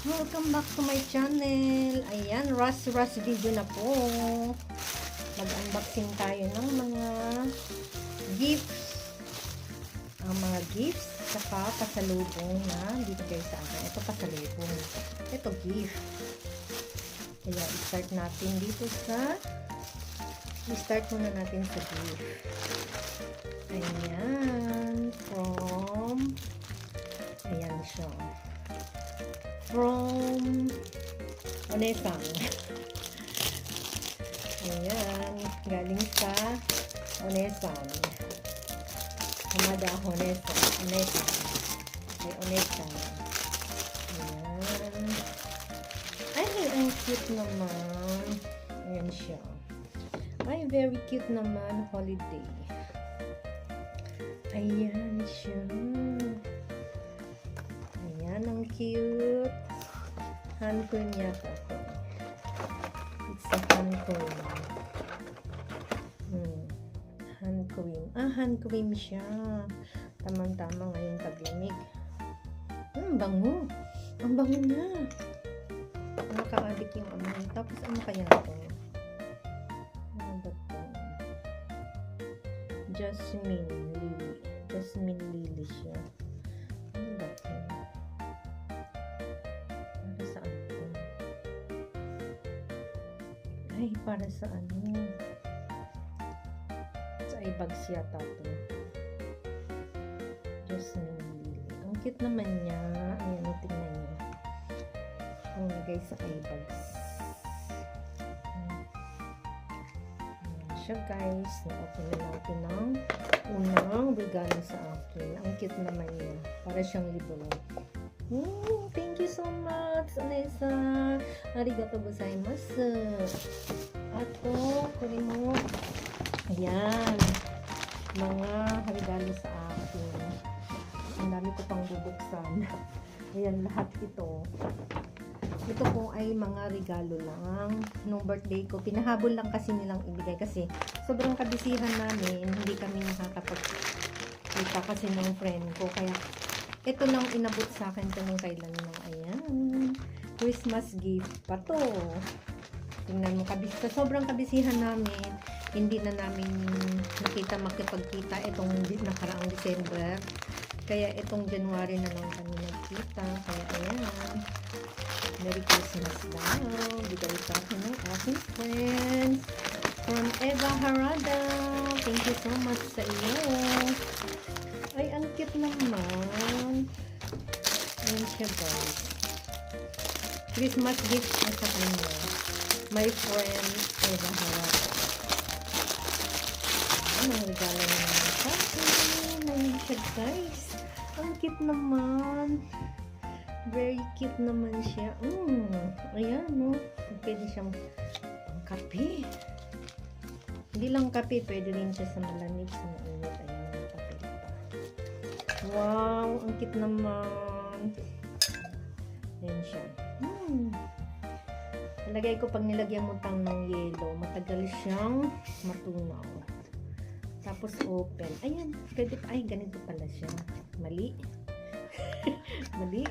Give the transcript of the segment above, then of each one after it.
Welcome back to my channel. Ayan, rush video na po. Mag-unboxing tayo ng mga gifts. Ang mga gifts, saka pasalubong na bibigay sa akin. Ito pasalubong. Ito gift. Kaya i-start natin dito sa i-start muna natin sa gift. Ayan, ayan siya. From Onesang. Ayan, galing sa Onesang. Hamada Onesang. May Onesang. Ayan. Ay, ang cute naman. Ayan siya. Ay, very cute naman. Holiday. Ayan siya. Ayan, ang cute. Hand cream yata ito. It's a hand cream. Hand cream. Hand cream siya. Tamang-tama ngayong taglamig. Bango. Ang bango na. Nakaka-addict yung amoy. Tapos ano kaya ito? Ano ba ito? Jasmine lily. Jasmine lily siya. Ano ba ito? Para saan ito? Ay, para sa ano? Sa ibags yata ito. Jasmine lily. Ang cute naman niya. Ayan, tingnan niyo. Ang lagay sa eyebags. Ayan siya guys. Na-open na natin ang unang regalo sa akin. Ang cute naman niya. Para siyang libro. Thank you so much, Onesa. Arigatou gozaimasu. Ato, kunin mo. Ayan. Mga regalo sa akin. Ang dami ko pang bubuksan. Ayan, lahat ito. Ito po ay mga regalo lang nung birthday ko. Pinahabol lang kasi nilang ibigay kasi sobrang kabisihan namin. Hindi kami nakakapagkita kasi ng friend ko. Kaya ito lang inabot sa akin ito nung kailan lang. Ayan. Christmas gift pa to. Tingnan mo, sobrang kabisihan namin. Hindi na namin makipagkita itong nakaraang December. Kaya itong January na lang kami nagkita. Kaya ayan. Merry Christmas daw. Bigay sa akin ng aking friends. From Eva Harada. Thank you so much sa iyo. Ay, ang cute naman. Ayan siya guys. Christmas gift na sa kanya. My friend Eva Harada. Ayan, ang regalo naman sa akin. Ayan siya guys. Ang cute naman. Very cute naman siya. Ayan, no? Pwede siyang kape. Hindi lang kape, pwede rin siya sa malamig, sa mainit. Ayan, may kape pa. Wow, ang cute naman. Ayan siya. Nalagay ko pag nilagyan mo tang ng yelo, matagal siyang matunaw. Tapos open. Ayan, pwede pa. Ay, ganito pala siya. Mali. mali.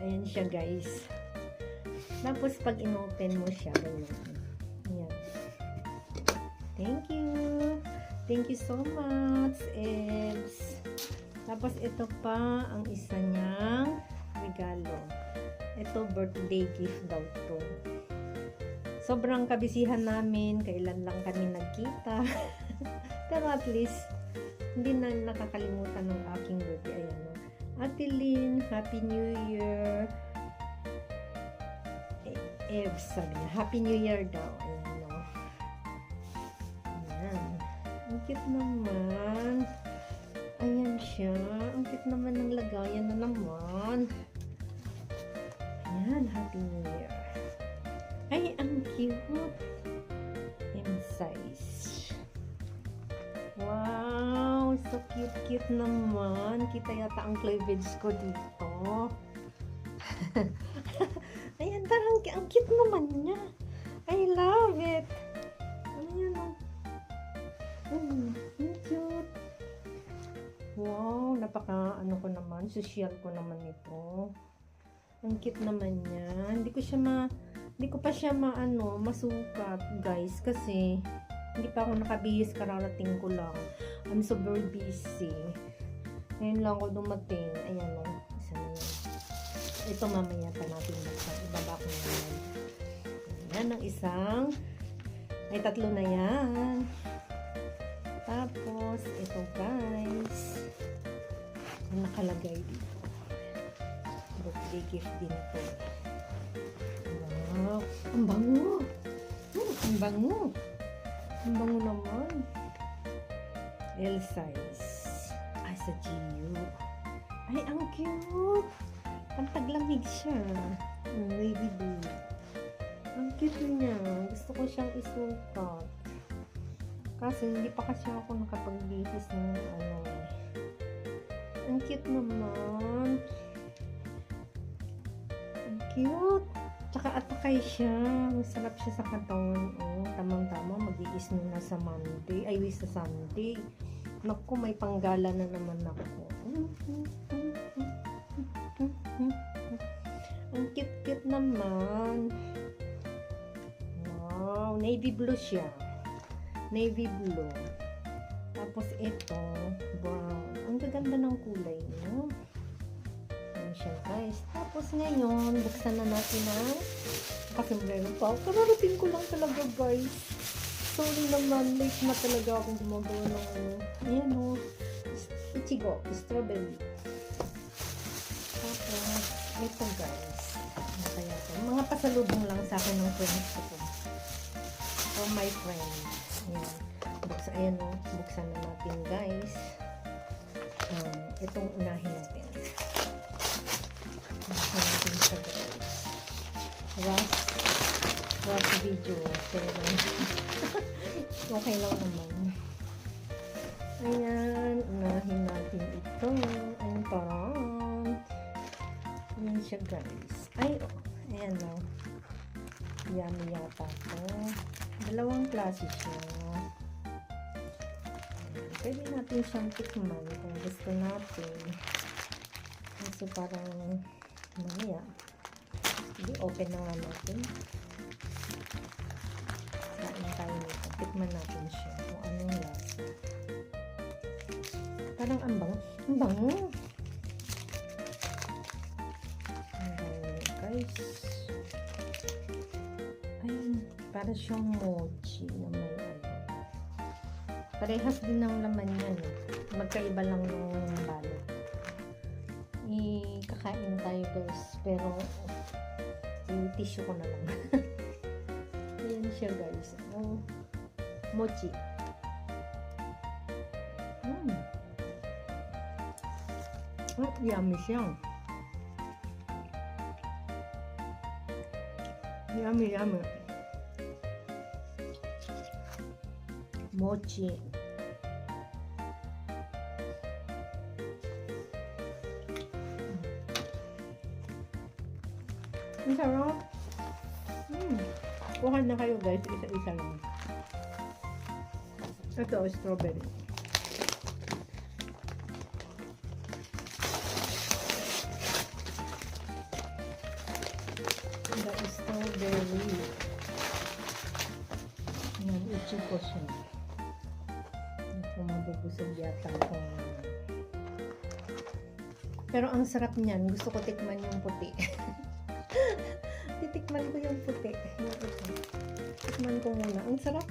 Ayan siya guys. Tapos pag inopen mo siya, ganyan. Ayan. Thank you so much, Ebs. Tapos ito pa ang isa niyang regalo. Ito birthday gift daw to. Sobrang kabisihan namin, kailan lang kami nagkita. Pero at least hindi na nakakalimutan ng aking birthday. Ayan. Ate Lynn, Happy New Year. Sabi niya, Happy New Year daw. Ayan, no? Ayan. Ang cute naman. Ayan siya. Ang cute naman ng lagayan na naman. Ayan, Happy New Year. Ay, ang cute. M size. Wow, so cute naman. Kita yata ang cleavage ko dito. Ayan, parang ang cute naman niya. I love it. Ano yan? Ang cute. Wow, napaka ano ko naman, social ko naman ito. Ang cute naman niya. Hindi ko pa siya masukat, guys, kasi hindi pa ako nakabihis, kararating ko lang. I'm so very busy. Ngayon lang ako dumating. Ayan o, isa na yan. Ito mamaya pa natin buksan. Ibaba ko na yan. Ayan ang isang. Ay, tatlo na yan. Tapos, ito guys. Ang nakalagay dito. Birthday gift din ito. Wow! Ang bango! Ang bango! Ang bango naman. L size. Ay, sa GU. Ay, ang cute! Ang taglamig siya. Navy blue. Ang cute niya. Gusto ko siyang isukat. Kasi hindi pa kasi ako nakapag-bihis ng Ang cute naman. Ang cute. Tsaka atakay siya. Masarap siya sa katawan. Oh, tamang-tama. Mag-iis na sa Monday. Ay, sa Sunday. Naku, may panggala na naman ako. Ang cute-cute naman. Wow. Navy blue siya. Navy blue. Tapos ito, brown. Ang gaganda ng kulay niya. Ayan siya, guys. Tapos ngayon, buksan na natin ang kasombrero pa. Kararating ko lang talaga, guys. Sorry naman, late na talaga akong gumagawa ng ayan o. Ichigo, strawberry. Tapos, ito, guys. Ano kaya ito? Mga pasalubong lang sa akin ng friends ko to. For my friends. Ayan. Ayan o. Buksan na natin, guys. Itong unahin natin. Buksan natin siya, guys. Rush video. Pero, okay lang naman. Ayan. Unahin natin ito. Ayan, parang. Ayan siya, guys. Ay, oh. Ayan o. Yummy yata ito. Dalawang klase siya. Pwede natin siyang tikman kung gusto natin. Kasi parang mamaya. Hindi, open na nga natin. Kain tayo nito. Tikman natin siya kung anong lasa. Parang ambang. Ambang! Guys. Ay, para siyang mochi na may parehas din ng laman yan. Magkaiba lang ng balot. Kakain tayo, guys. Pero, tissue ko na lang. Ayan siya, guys. Oh, mochi. Yummy siya. Yummy, yummy. Mochi. Ang sarap. Kuha na kayo, guys. Isa-isa lang. Ito, strawberry. The strawberry. Yan, ichigo siya. Kung mabubusog yata ako. Pero ang sarap niyan. Gusto ko tikman yung puti. Titikman ko yung puti. Yung ito. Tikman ko muna. Ang sarap.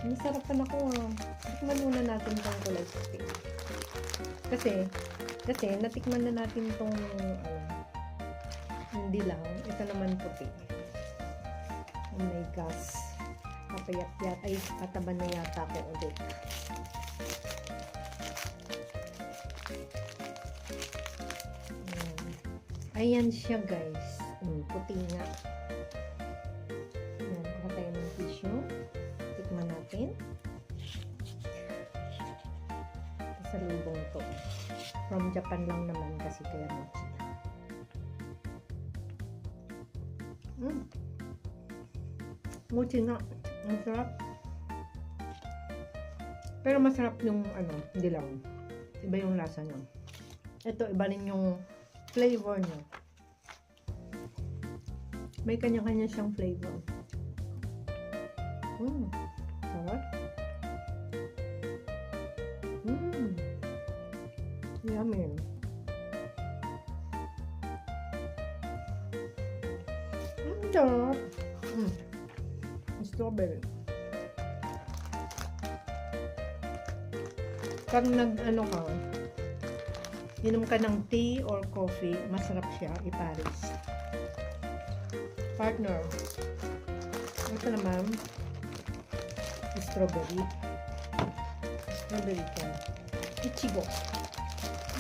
Ang sarap pa na ko. Tikman muna natin itong kulay puti. Kasi natikman na natin itong hindi lang. Ito naman puti. Oh my gosh. Papayat-yat. Ay, kataban na yata ako ulit. Ayan siya, guys. Puti nga. Ayan, kuha tayo ng tissue. Tikman natin. Sa lubong to. From Japan lang naman kasi kaya mochi. Mochi nga. Masarap. Pero masarap yung dilaw. Iba yung lasa niya. Ito, iba rin yung flavor niya. May kanya-kanya siyang flavor. Sarap. Yummy. Sarap. Strawberry. Pag nag-ano ka, inom ka ng tea or coffee, masarap siya ipares. Partner. Ito naman, strawberry. Strawberry ka. Ichigo.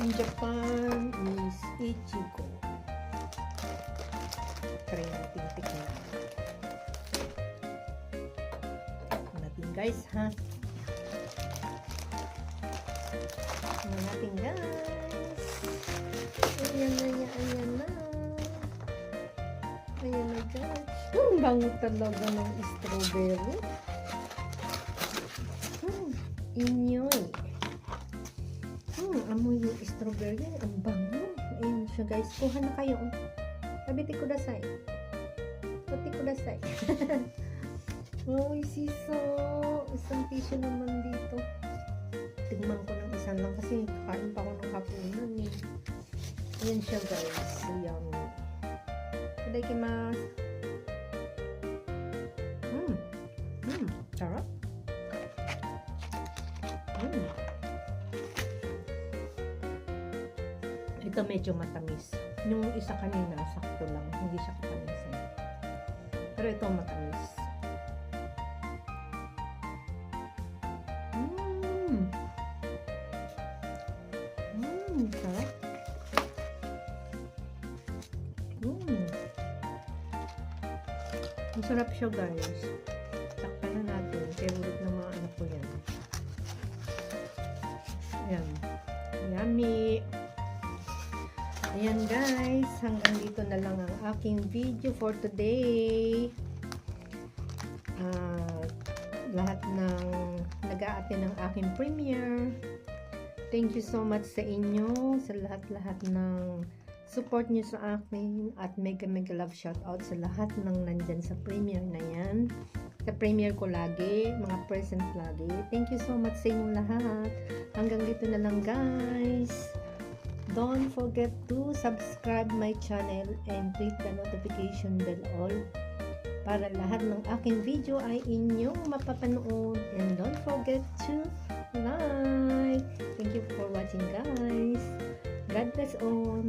In Japan is Ichigo. Try natin tikman. Tikman natin guys, ha? Tikman natin guys. Ayan na, ayan na. Ayan na guys. Bango talaga ng strawberry. Inyoy. Amoy yung strawberry. Ang bango. Ayan siya guys. Kuha na kayo. Tabiti ko dasay. Pati ko dasay. Oh, isiso. Isang tissue naman dito. Tigman ko ng isa lang kasi kakain pa ako ng hapunan eh. Ayan siya guys. Yummy. Itadakimasu. Sarap. Ito medyo matamis. Yung isa kanina, sakto lang. Hindi siya kapanisan. Pero ito matamis. Sarap. Masarap siya guys. Takpan na natin. Favorite ng mga anak ko yan. Ayan. Yummy. Ayan guys. Hanggang dito na lang ang aking video for today. Lahat ng nag-a-attend ng aking premiere. Thank you so much sa inyo. Sa lahat-lahat ng support nyo sa akin. At mega love shout out sa lahat ng nandyan sa premiere na yan. Sa premiere ko lagi. Mga present lagi. Thank you so much sa inyong lahat. Hanggang dito na lang guys. Don't forget to subscribe my channel and click the notification bell all para lahat ng aking video ay inyong mapapanood. And don't forget to like. Thank you for watching guys. God bless all.